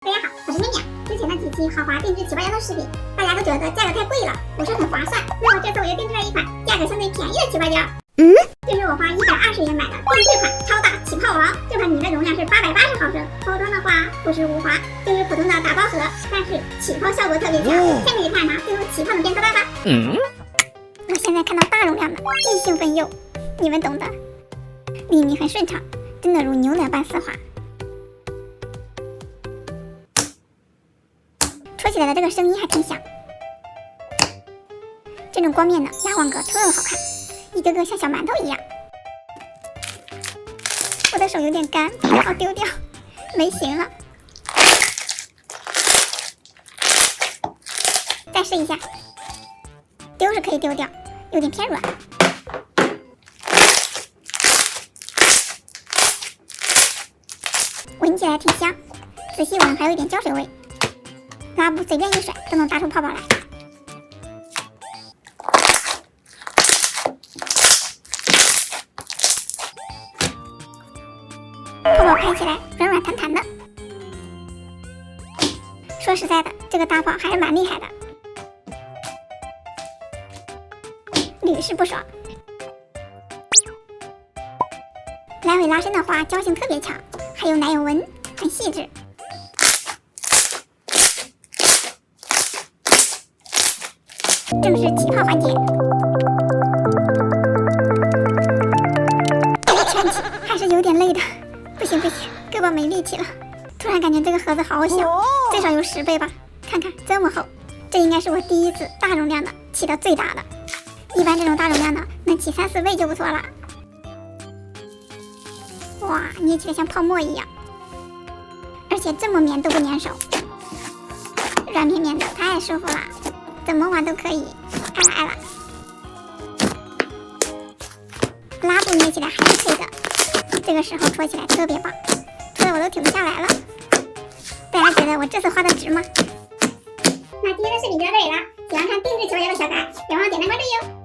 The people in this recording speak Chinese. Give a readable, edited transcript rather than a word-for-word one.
大家好，我是面面。之前的几期豪华定制781的视频，大家都觉得价格太贵了，不是很划算。那么这次我又定制了一款价格相对便宜的781。这是我花120元买的定制款超大起泡王。这款米的容量是880毫升，包装的话朴实无华，就是普通的打包盒，但是起泡效果特别强。下面你看它最后起泡的变色蛋吧。我现在看到大容量的，既兴奋又，你们懂的。秘密很顺畅，真的如牛奶般丝滑。戳起来的这个声音还挺响。这种光面的压网格特好看，一个个像小馒头一样。我的手有点干，不好丢掉，没形了。再试一下，丢是可以丢掉，有点偏软。闻起来挺香，仔细闻还有一点胶水味。拉布随便一甩都能打出泡泡来。泡泡拍起来软软弹弹的。说实在的，这个大泡还是蛮厉害的。屡试不爽。来回拉伸的话，胶性特别强，还有奶油纹，很细致。正式起泡环节，这个圈起还是有点累的，不行，胳膊没力气了。突然感觉这个盒子好小，最少有10倍吧，看看这么厚，这应该是我第一次大容量的起到最大的，一般这种大容量的能起3、4倍就不错了。哇，捏起来像泡沫一样，而且这么绵都不粘手，软绵绵的，太舒服了。怎么玩都可以，爱了。拉布捏起来还是脆的，这个时候戳起来特别棒，戳的我都停不下来了。大家觉得我这次花的值吗？那今天的视频就到这里了，喜欢看定制781的小可爱，别忘了点赞关注哟。